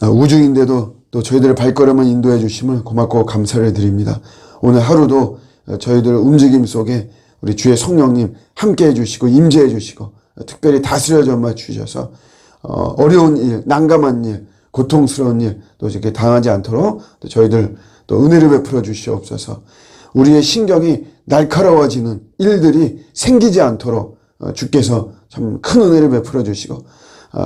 우주인데도 또 저희들의 발걸음을 인도해 주심을 고맙고 감사를 드립니다. 오늘 하루도 저희들 움직임 속에 우리 주의 성령님 함께 해주시고 임재해 주시고 특별히 다스려 전마 주셔서 어려운 일, 난감한 일, 고통스러운 일 또 이렇게 당하지 않도록 또 저희들 또 은혜를 베풀어 주시옵소서. 우리의 신경이 날카로워지는 일들이 생기지 않도록 주께서 참 큰 은혜를 베풀어 주시고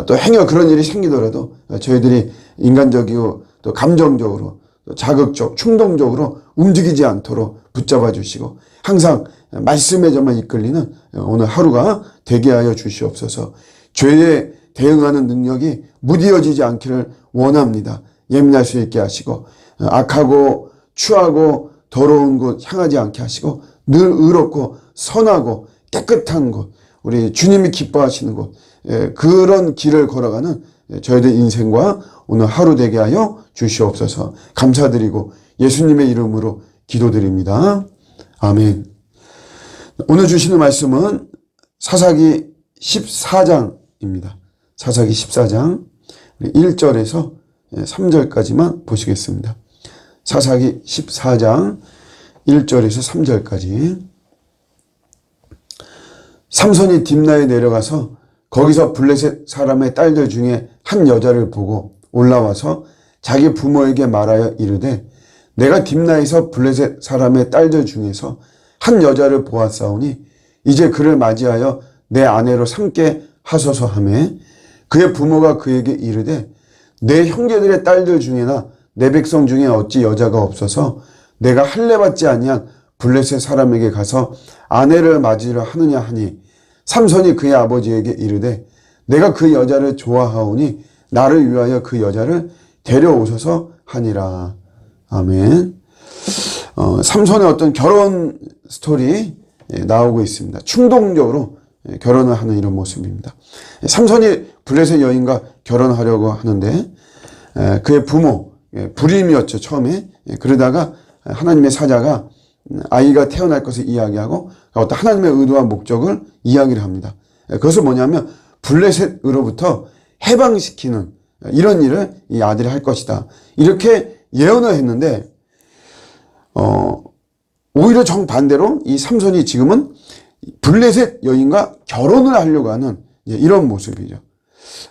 또 행여 그런 일이 생기더라도 저희들이 인간적이고 또 감정적으로 또 자극적, 충동적으로 움직이지 않도록 붙잡아 주시고 항상 말씀에 저만 이끌리는 오늘 하루가 되게 하여 주시옵소서. 죄에 대응하는 능력이 무디어지지 않기를 원합니다. 예민할 수 있게 하시고 악하고 추하고 더러운 곳 향하지 않게 하시고 늘 의롭고 선하고 깨끗한 곳, 우리 주님이 기뻐하시는 곳, 그런 길을 걸어가는 저희들 인생과 오늘 하루 되게 하여 주시옵소서. 감사드리고 예수님의 이름으로 기도드립니다. 아멘. 오늘 주시는 말씀은 사사기 14장입니다. 사사기 14장 1절에서 3절까지만 보시겠습니다. 사사기 14장 1절에서 3절까지. 삼손이 딥나에 내려가서 거기서 블레셋 사람의 딸들 중에 한 여자를 보고 올라와서 자기 부모에게 말하여 이르되 내가 딥나에서 블레셋 사람의 딸들 중에서 한 여자를 보았사오니 이제 그를 맞이하여 내 아내로 삼게 하소서 하매 그의 부모가 그에게 이르되 내 형제들의 딸들 중에나 내 백성 중에 어찌 여자가 없어서 내가 할례받지 아니한 블레셋 사람에게 가서 아내를 맞이려 하느냐 하니 삼손이 그의 아버지에게 이르되 내가 그 여자를 좋아하오니 나를 위하여 그 여자를 데려오소서 하니라. 아멘. 삼손의 어떤 결혼 스토리 나오고 있습니다. 충동적으로 결혼을 하는 이런 모습입니다. 삼손이 블레셋 여인과 결혼하려고 하는데 그의 부모 불임이었죠. 처음에. 그러다가 하나님의 사자가 아이가 태어날 것을 이야기하고 어떤 하나님의 의도와 목적을 이야기를 합니다. 그것은 뭐냐면 블레셋으로부터 해방시키는 이런 일을 이 아들이 할 것이다. 이렇게 예언을 했는데 오히려 정반대로 이 삼손이 지금은 블레셋 여인과 결혼을 하려고 하는 이런 모습이죠.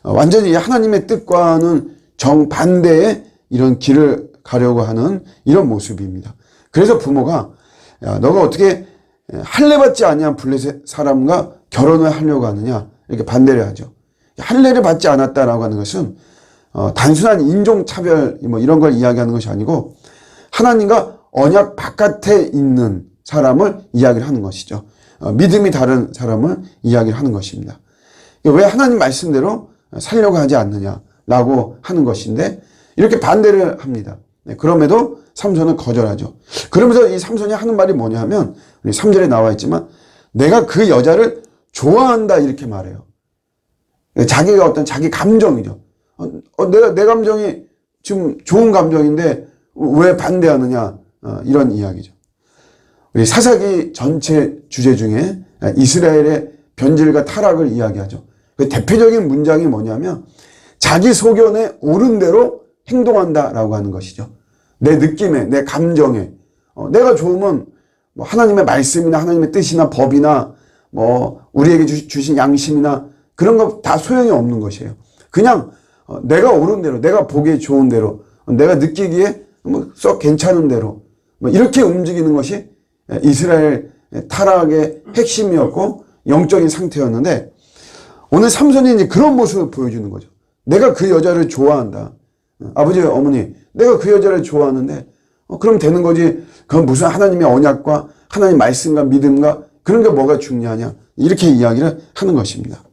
완전히 하나님의 뜻과는 정반대의 이런 길을 가려고 하는 이런 모습입니다. 그래서 부모가 야, 너가 어떻게 할례받지 아니한 블레셋 사람과 결혼을 하려고 하느냐 이렇게 반대를 하죠. 할례를 받지 않았다라고 하는 것은 단순한 인종차별 뭐 이런 걸 이야기하는 것이 아니고 하나님과 언약 바깥에 있는 사람을 이야기를 하는 것이죠. 믿음이 다른 사람을 이야기를 하는 것입니다. 왜 하나님 말씀대로 살려고 하지 않느냐라고 하는 것인데 이렇게 반대를 합니다. 그럼에도 삼손은 거절하죠. 그러면서 이 삼손이 하는 말이 뭐냐 하면 우리 3절에 나와 있지만 내가 그 여자를 좋아한다 이렇게 말해요. 자기가 어떤 자기 감정이죠. 내 감정이 지금 좋은 감정인데 왜 반대하느냐 이런 이야기죠. 우리 사사기 전체 주제 중에 이스라엘의 변질과 타락을 이야기하죠. 그 대표적인 문장이 뭐냐면 자기 소견에 옳은 대로 행동한다라고 하는 것이죠. 내 느낌에, 내 감정에, 내가 좋으면 뭐 하나님의 말씀이나 하나님의 뜻이나 법이나 뭐 우리에게 주신 양심이나 그런 거 다 소용이 없는 것이에요. 그냥 내가 옳은 대로, 내가 보기에 좋은 대로, 내가 느끼기에 뭐 썩 괜찮은 대로 뭐 이렇게 움직이는 것이 이스라엘 타락의 핵심이었고 영적인 상태였는데 오늘 삼손이 이제 그런 모습을 보여주는 거죠. 내가 그 여자를 좋아한다. 아버지, 어머니, 내가 그 여자를 좋아하는데 그럼 되는 거지. 그건 무슨 하나님의 언약과 하나님 말씀과 믿음과 그런 게 뭐가 중요하냐. 이렇게 이야기를 하는 것입니다.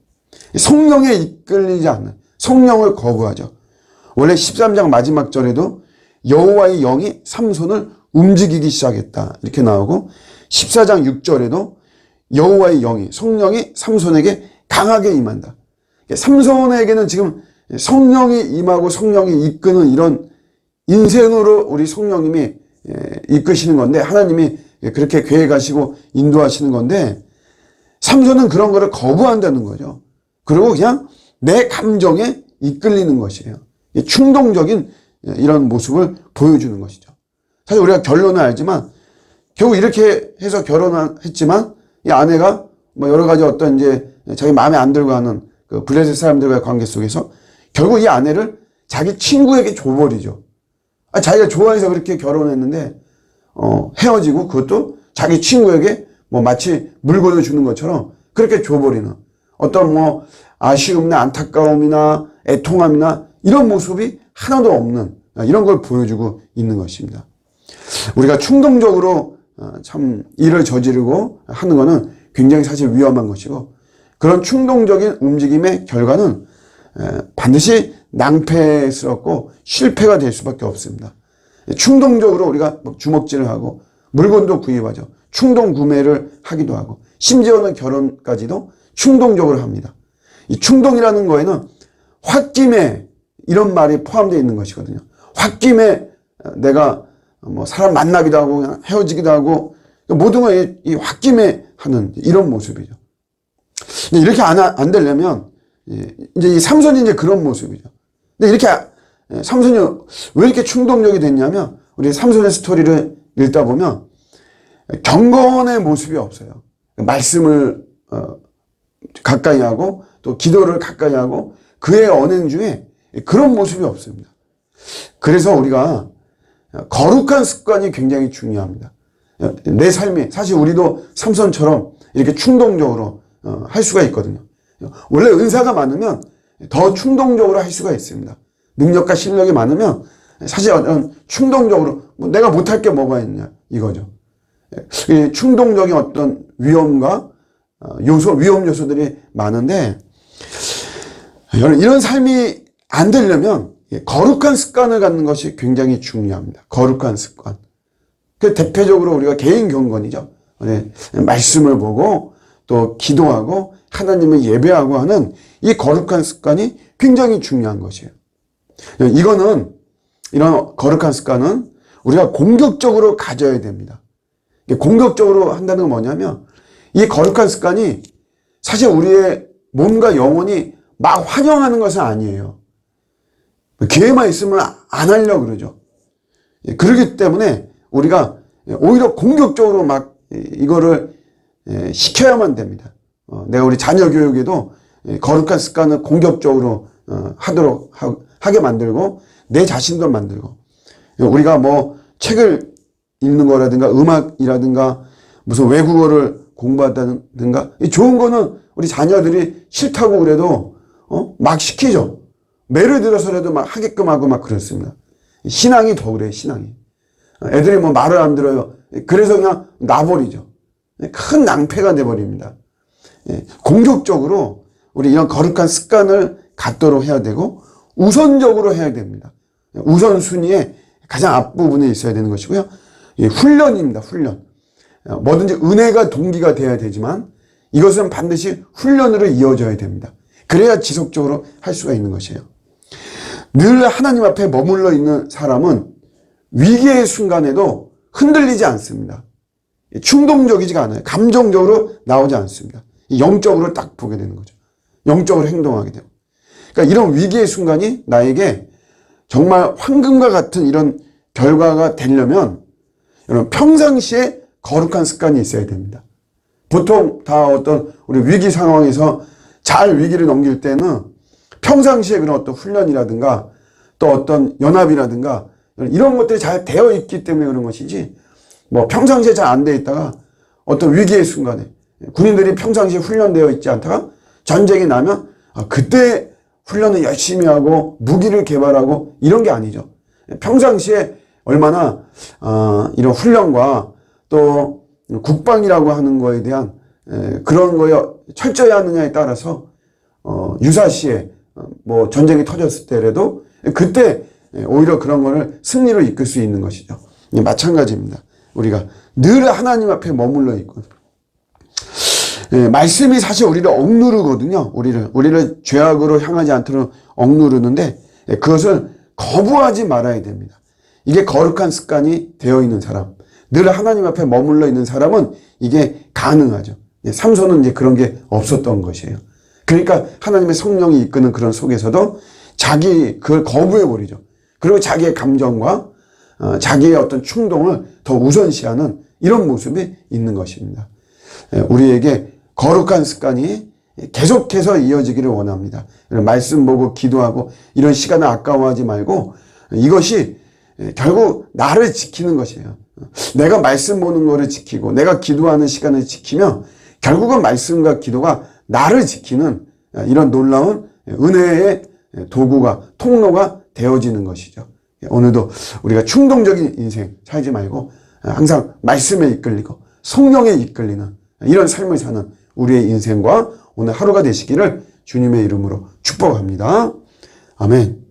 성령에 이끌리지 않는, 성령을 거부하죠. 원래 13장 마지막 절에도 여호와의 영이 삼손을 움직이기 시작했다. 이렇게 나오고 14장 6절에도 여호와의 영이, 성령이 삼손에게 강하게 임한다. 삼손에게는 지금 성령이 임하고 성령이 이끄는 이런 인생으로 우리 성령님이 이끄시는 건데 하나님이 그렇게 계획하시고 인도하시는 건데 삼손은 그런 거를 거부한다는 거죠. 그리고 그냥 내 감정에 이끌리는 것이에요. 충동적인 이런 모습을 보여주는 것이죠. 사실 우리가 결론은 알지만 결국 이렇게 해서 결혼을 했지만 이 아내가 뭐 여러 가지 어떤 이제 자기 마음에 안 들고 하는 그 블레셋 사람들과의 관계 속에서 결국 이 아내를 자기 친구에게 줘버리죠. 자기가 좋아해서 그렇게 결혼했는데 헤어지고 그것도 자기 친구에게 뭐 마치 물건을 주는 것처럼 그렇게 줘버리는 어떤 뭐 아쉬움이나 안타까움이나 애통함이나 이런 모습이 하나도 없는 이런 걸 보여주고 있는 것입니다. 우리가 충동적으로 참 일을 저지르고 하는 것은 굉장히 사실 위험한 것이고 그런 충동적인 움직임의 결과는 반드시 낭패스럽고 실패가 될 수밖에 없습니다. 충동적으로 우리가 주먹질을 하고 물건도 구입하죠. 충동 구매를 하기도 하고 심지어는 결혼까지도 충동적으로 합니다. 이 충동이라는 거에는 홧김에 이런 말이 포함되어 있는 것이거든요. 홧김에 내가 뭐 사람 만나기도 하고 그냥 헤어지기도 하고 모든 걸 이 홧김에 하는 이런 모습이죠. 근데 이렇게 안 되려면 이제 이 삼손이 이제 그런 모습이죠. 근데 이렇게 삼손이 왜 이렇게 충동적이 됐냐면 우리 삼손의 스토리를 읽다 보면 경건의 모습이 없어요. 말씀을 가까이 하고 또 기도를 가까이 하고 그의 언행 중에 그런 모습이 없습니다. 그래서 우리가 거룩한 습관이 굉장히 중요합니다. 내 삶이 사실 우리도 삼손처럼 이렇게 충동적으로 할 수가 있거든요. 원래 은사가 많으면 더 충동적으로 할 수가 있습니다. 능력과 실력이 많으면 사실 충동적으로 내가 못할 게 뭐가 있냐 이거죠. 충동적인 어떤 위험 요소들이 많은데 이런 삶이 안 되려면 거룩한 습관을 갖는 것이 굉장히 중요합니다. 거룩한 습관. 그 대표적으로 우리가 개인 경건이죠. 말씀을 보고 또 기도하고 하나님을 예배하고 하는 이 거룩한 습관이 굉장히 중요한 것이에요. 이런 거룩한 습관은 우리가 공격적으로 가져야 됩니다. 공격적으로 한다는 건 뭐냐면 이 거룩한 습관이 사실 우리의 몸과 영혼이 막 환영하는 것은 아니에요. 기회만 있으면 안 하려고 그러죠. 그렇기 때문에 우리가 오히려 공격적으로 막 이거를 시켜야만 됩니다. 내가 우리 자녀 교육에도 거룩한 습관을 공격적으로 하게 만들고 내 자신도 만들고 우리가 뭐 책을 읽는 거라든가 음악이라든가 무슨 외국어를 공부한다든가 좋은 거는 우리 자녀들이 싫다고 그래도 막 시키죠. 매를 들어서라도 막 하게끔 하고 막 그렇습니다. 신앙이 더 그래요. 신앙이. 애들이 뭐 말을 안 들어요. 그래서 그냥 놔버리죠. 큰 낭패가 돼버립니다. 공격적으로 우리 이런 거룩한 습관을 갖도록 해야 되고 우선적으로 해야 됩니다. 우선순위에 가장 앞부분에 있어야 되는 것이고요. 훈련입니다. 훈련. 뭐든지 은혜가 동기가 돼야 되지만 이것은 반드시 훈련으로 이어져야 됩니다. 그래야 지속적으로 할 수가 있는 것이에요. 늘 하나님 앞에 머물러 있는 사람은 위기의 순간에도 흔들리지 않습니다. 충동적이지가 않아요. 감정적으로 나오지 않습니다. 영적으로 딱 보게 되는 거죠. 영적으로 행동하게 되고. 그러니까 이런 위기의 순간이 나에게 정말 황금과 같은 이런 결과가 되려면 여러분 평상시에 거룩한 습관이 있어야 됩니다. 보통 다 어떤 우리 위기 상황에서 잘 위기를 넘길 때는 평상시에 그런 어떤 훈련이라든가 또 어떤 연합이라든가 이런 것들이 잘 되어 있기 때문에 그런 것이지 뭐 평상시에 잘 안 되어 있다가 어떤 위기의 순간에 군인들이 평상시에 훈련되어 있지 않다가 전쟁이 나면 그때 훈련을 열심히 하고 무기를 개발하고 이런 게 아니죠. 평상시에 얼마나 이런 훈련과 또 국방이라고 하는 거에 대한 그런 거에 철저히 하느냐에 따라서 유사시에 뭐 전쟁이 터졌을 때라도 그때 오히려 그런 거를 승리로 이끌 수 있는 것이죠. 마찬가지입니다. 우리가 늘 하나님 앞에 머물러 있고 말씀이 사실 우리를 억누르거든요. 우리를 죄악으로 향하지 않도록 억누르는데 그것을 거부하지 말아야 됩니다. 이게 거룩한 습관이 되어 있는 사람, 늘 하나님 앞에 머물러 있는 사람은 이게 가능하죠. 삼손은 이제 그런 게 없었던 것이에요. 그러니까 하나님의 성령이 이끄는 그런 속에서도 그걸 거부해버리죠. 그리고 자기의 감정과 자기의 어떤 충동을 더 우선시하는 이런 모습이 있는 것입니다. 우리에게 거룩한 습관이 계속해서 이어지기를 원합니다. 말씀 보고 기도하고 이런 시간을 아까워하지 말고 이것이 결국 나를 지키는 것이에요. 내가 말씀 보는 거를 지키고 내가 기도하는 시간을 지키면 결국은 말씀과 기도가 나를 지키는 이런 놀라운 은혜의 도구가 통로가 되어지는 것이죠. 오늘도 우리가 충동적인 인생 살지 말고 항상 말씀에 이끌리고 성령에 이끌리는 이런 삶을 사는 우리의 인생과 오늘 하루가 되시기를 주님의 이름으로 축복합니다. 아멘.